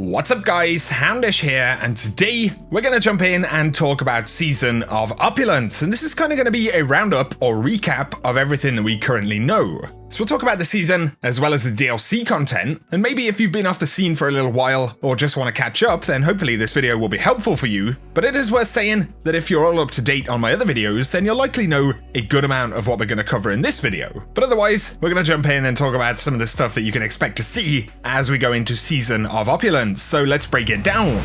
What's up guys, Houndish here, and today we're going to jump in and talk about Season of Opulence, and this is kind of going to be a roundup or recap of everything that we currently know. So we'll talk about the season, as well as the DLC content, and maybe if you've been off the scene for a little while, or just want to catch up, then hopefully this video will be helpful for you. But it is worth saying that if you're all up to date on my other videos, then you'll likely know a good amount of what we're going to cover in this video. But otherwise, we're going to jump in and talk about some of the stuff that you can expect to see as we go into Season of Opulence, so let's break it down.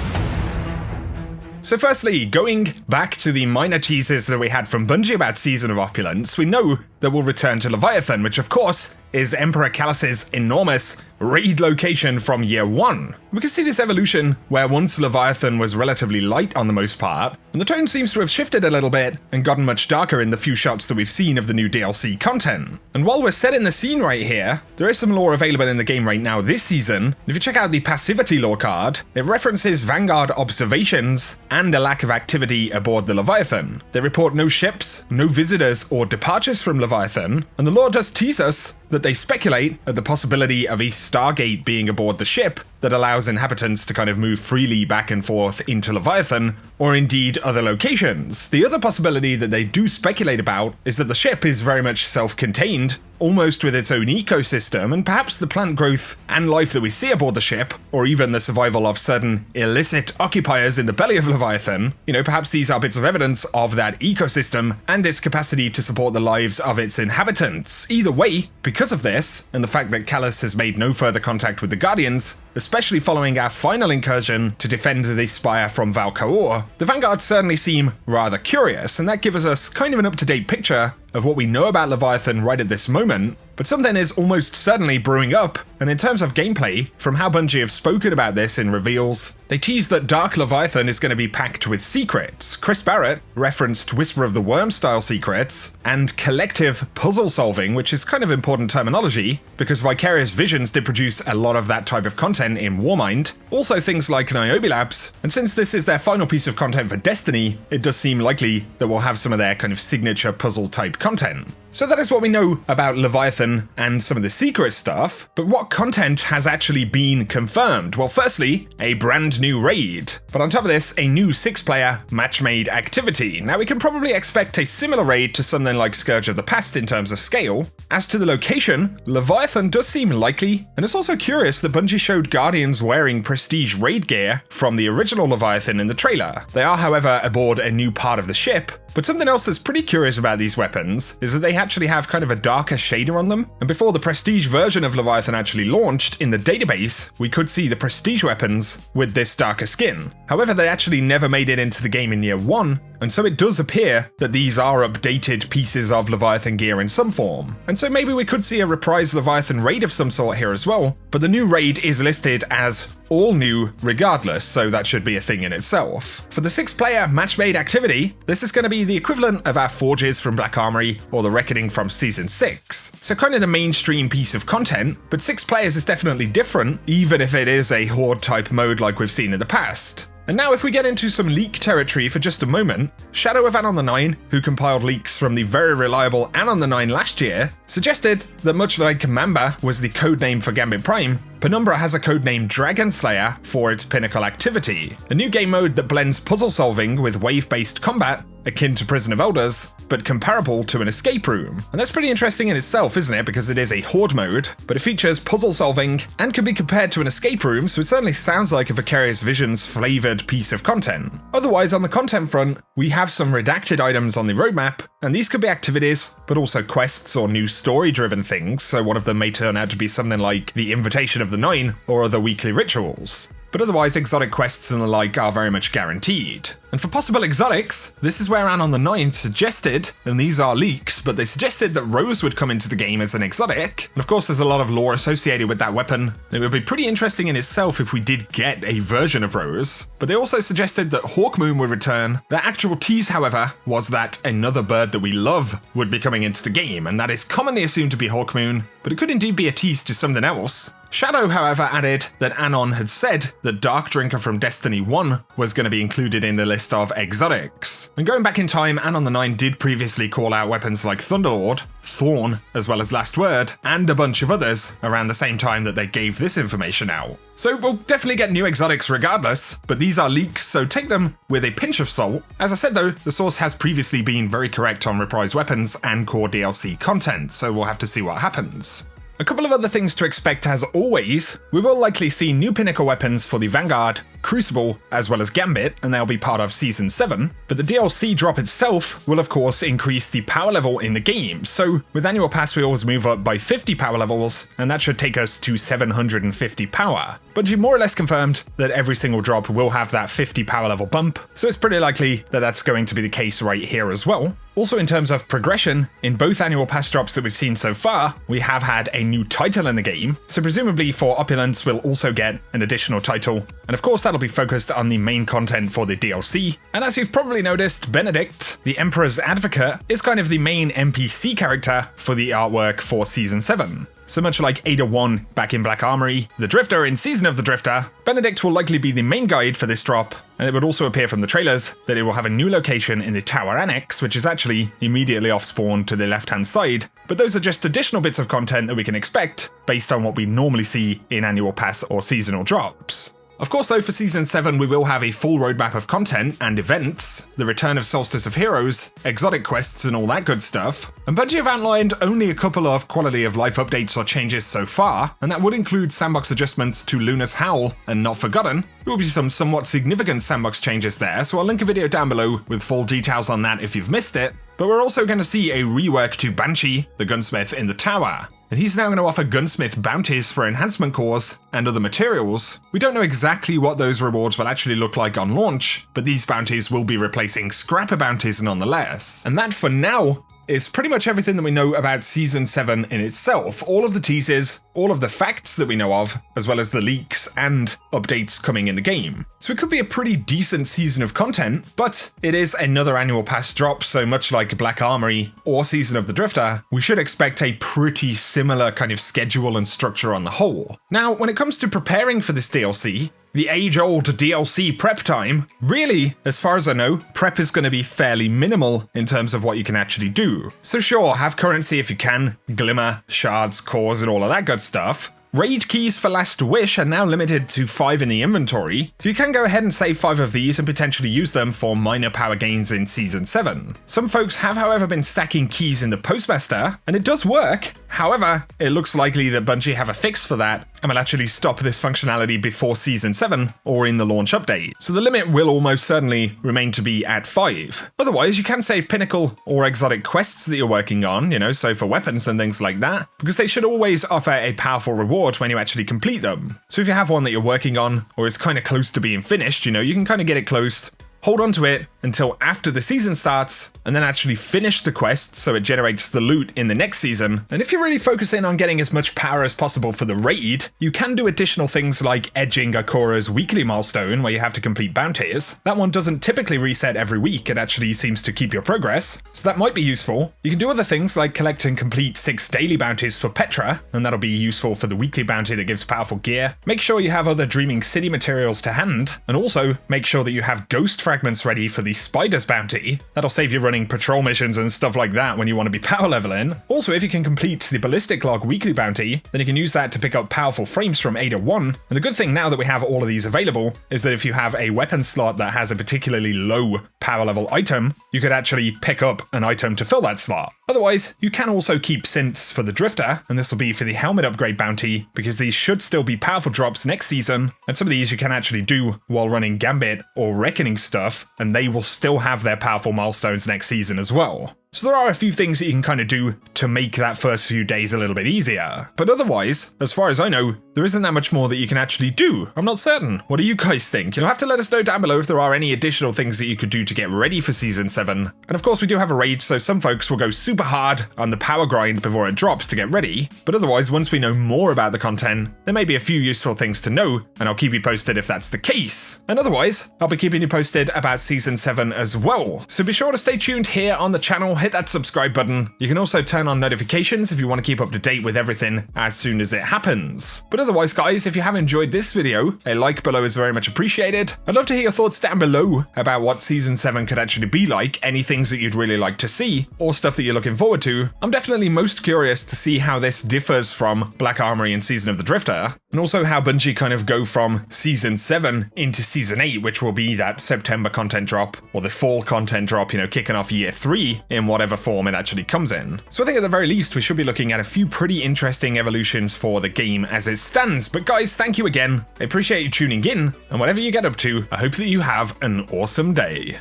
So firstly, going back to the minor teasers that we had from Bungie about Season of Opulence, we know that we'll return to Leviathan, which of course is Emperor Callus's enormous raid location from year one. We can see this evolution where once Leviathan was relatively light on the most part, and the tone seems to have shifted a little bit and gotten much darker in the few shots that we've seen of the new DLC content. And while we're setting the scene right here, there is some lore available in the game right now this season. If you check out the passivity lore card, it references Vanguard observations and a lack of activity aboard the Leviathan. They report no ships, no visitors or departures from Leviathan, and the lore does tease us that they speculate at the possibility of a Stargate being aboard the ship that allows inhabitants to kind of move freely back and forth into Leviathan, or indeed other locations. The other possibility that they do speculate about is that the ship is very much self-contained, almost with its own ecosystem, and perhaps the plant growth and life that we see aboard the ship, or even the survival of certain illicit occupiers in the belly of Leviathan, perhaps these are bits of evidence of that ecosystem and its capacity to support the lives of its inhabitants. Either way, because of this, and the fact that Kallus has made no further contact with the Guardians, especially following our final incursion to defend the Spire from Valkaor, the Vanguard certainly seem rather curious, and that gives us kind of an up-to-date picture of what we know about Leviathan right at this moment. But something is almost certainly brewing up, and in terms of gameplay, from how Bungie have spoken about this in reveals, they tease that Dark Leviathan is going to be packed with secrets. Chris Barrett referenced Whisper of the Worm style secrets, and collective puzzle solving, which is kind of important terminology, because Vicarious Visions did produce a lot of that type of content in Warmind. Also things like Niobe Labs, and since this is their final piece of content for Destiny, it does seem likely that we'll have some of their kind of signature puzzle type content. So that is what we know about Leviathan and some of the secret stuff, but what content has actually been confirmed? Well, firstly, a brand new raid, but on top of this, a new 6-player match-made activity. Now we can probably expect a similar raid to something like Scourge of the Past in terms of scale. As to the location, Leviathan does seem likely, and it's also curious that Bungie showed Guardians wearing prestige raid gear from the original Leviathan in the trailer. They are, however, aboard a new part of the ship. But something else that's pretty curious about these weapons is that they actually have kind of a darker shader on them, and before the Prestige version of Leviathan actually launched, in the database, we could see the Prestige weapons with this darker skin. However, they actually never made it into the game in year one, and so it does appear that these are updated pieces of Leviathan gear in some form. And so maybe we could see a reprised Leviathan raid of some sort here as well, but the new raid is listed as all new regardless, so that should be a thing in itself. For the 6-player match-made activity, this is going to be the equivalent of our Forges from Black Armory or the Reckoning from Season 6. So kind of the mainstream piece of content, but 6 players is definitely different, even if it is a Horde type mode like we've seen in the past. And now if we get into some leak territory for just a moment, Shadow of Anon the 9, who compiled leaks from the very reliable Anon the 9 last year, suggested that much like Mamba was the codename for Gambit Prime, Penumbra has a codename Dragon Slayer for its pinnacle activity, a new game mode that blends puzzle solving with wave-based combat, akin to Prison of Elders, but comparable to an escape room. And that's pretty interesting in itself, isn't it? Because it is a horde mode, but it features puzzle solving and can be compared to an escape room, so it certainly sounds like a Vicarious Visions flavored piece of content. Otherwise, on the content front, we have some redacted items on the roadmap, and these could be activities, but also quests or new story-driven things, so one of them may turn out to be something like the Invitation of the Nine or other weekly rituals. But otherwise, exotic quests and the like are very much guaranteed. And for possible exotics, this is where Anon the 9 suggested, and these are leaks, but they suggested that Rose would come into the game as an exotic. And of course, there's a lot of lore associated with that weapon. It would be pretty interesting in itself if we did get a version of Rose. But they also suggested that Hawkmoon would return. The actual tease, however, was that another bird that we love would be coming into the game, and that is commonly assumed to be Hawkmoon, but it could indeed be a tease to something else. Shadow, however, added that Anon had said that Dark Drinker from Destiny 1 was going to be included in the list list of exotics. And going back in time, Anon the 9 did previously call out weapons like Thunderlord, Thorn, as well as Last Word, and a bunch of others around the same time that they gave this information out. So we'll definitely get new exotics regardless, but these are leaks, so take them with a pinch of salt. As I said though, the source has previously been very correct on reprised weapons and core DLC content, so we'll have to see what happens. A couple of other things to expect as always. We will likely see new pinnacle weapons for the Vanguard, Crucible, as well as Gambit, and they'll be part of Season 7, but the DLC drop itself will of course increase the power level in the game, so with Annual Pass we always move up by 50 power levels, and that should take us to 750 power. Bungie more or less confirmed that every single drop will have that 50 power level bump, so it's pretty likely that that's going to be the case right here as well. Also in terms of progression, in both Annual Pass drops that we've seen so far, we have had a new title in the game, so presumably for Opulence we'll also get an additional title, and of course that'll be focused on the main content for the DLC. And as you've probably noticed, Benedict, the Emperor's Advocate, is kind of the main NPC character for the artwork for Season 7. So much like Ada 1 back in Black Armory, the Drifter in Season of the Drifter, Benedict will likely be the main guide for this drop, and it would also appear from the trailers that it will have a new location in the Tower Annex, which is actually immediately off spawn to the left-hand side, but those are just additional bits of content that we can expect based on what we normally see in Annual Pass or seasonal drops. Of course though, for Season 7 we will have a full roadmap of content and events, the return of Solstice of Heroes, exotic quests and all that good stuff, and Bungie have outlined only a couple of quality of life updates or changes so far, and that would include sandbox adjustments to Luna's Howl and Not Forgotten. There will be some somewhat significant sandbox changes there, so I'll link a video down below with full details on that if you've missed it, but we're also going to see a rework to Banshee, the gunsmith in the tower. And he's now going to offer gunsmith bounties for enhancement cores and other materials. We don't know exactly what those rewards will actually look like on launch, but these bounties will be replacing scrapper bounties nonetheless. And that for now is pretty much everything that we know about Season 7 in itself. All of the teasers, all of the facts that we know of, as well as the leaks and updates coming in the game. So it could be a pretty decent season of content, but it is another Annual Pass drop, so much like Black Armory or Season of the Drifter, we should expect a pretty similar kind of schedule and structure on the whole. Now, when it comes to preparing for this DLC, the age-old DLC prep time, really, as far as I know, prep is going to be fairly minimal in terms of what you can actually do. So sure, have currency if you can, glimmer, shards, cores, and all of that good stuff. Raid keys for Last Wish are now limited to 5 in the inventory, so you can go ahead and save 5 of these and potentially use them for minor power gains in Season 7. Some folks have however been stacking keys in the Postmaster, and it does work. However, it looks likely that Bungie have a fix for that and will actually stop this functionality before Season 7 or in the launch update. So the limit will almost certainly remain to be at 5. Otherwise, you can save pinnacle or exotic quests that you're working on, so for weapons and things like that, because they should always offer a powerful reward when you actually complete them. So if you have one that you're working on or is kind of close to being finished, you can kind of get it close, hold on to it until after the season starts, and then actually finish the quest so it generates the loot in the next season. And if you're really focusing on getting as much power as possible for the raid, you can do additional things like edging Akora's weekly milestone where you have to complete bounties. That one doesn't typically reset every week, it actually seems to keep your progress, so that might be useful. You can do other things like collect and complete 6 daily bounties for Petra, and that'll be useful for the weekly bounty that gives powerful gear. Make sure you have other Dreaming City materials to hand, and also make sure that you have ghost fragments ready for the Spiders bounty. That'll save you running patrol missions and stuff like that when you want to be power leveling. Also, if you can complete the Ballistic Log weekly bounty, then you can use that to pick up powerful frames from Ada 1. And the good thing now that we have all of these available is that if you have a weapon slot that has a particularly low power level item, you could actually pick up an item to fill that slot. Otherwise, you can also keep synths for the Drifter, and this will be for the helmet upgrade bounty, because these should still be powerful drops next season, and some of these you can actually do while running Gambit or Reckoning stuff, and they will still have their powerful milestones next season as well. So there are a few things that you can kind of do to make that first few days a little bit easier. But otherwise, as far as I know, there isn't that much more that you can actually do. I'm not certain. What do you guys think? You'll have to let us know down below if there are any additional things that you could do to get ready for Season 7. And of course, we do have a raid, so some folks will go super hard on the power grind before it drops to get ready. But otherwise, once we know more about the content, there may be a few useful things to know, and I'll keep you posted if that's the case. And otherwise, I'll be keeping you posted about Season 7 as well. So be sure to stay tuned here on the channel. hit that subscribe button. You can also turn on notifications if you want to keep up to date with everything as soon as it happens. But otherwise, guys, if you have enjoyed this video, a like below is very much appreciated. I'd love to hear your thoughts down below about what Season 7 could actually be like, any things that you'd really like to see, or stuff that you're looking forward to. I'm definitely most curious to see how this differs from Black Armory and Season of the Drifter, and also how Bungie kind of go from Season 7 into Season 8, which will be that September content drop, or the fall content drop, kicking off Year 3 in whatever form it actually comes in. So I think at the very least, we should be looking at a few pretty interesting evolutions for the game as it stands. But guys, thank you again. I appreciate you tuning in, and whatever you get up to, I hope that you have an awesome day.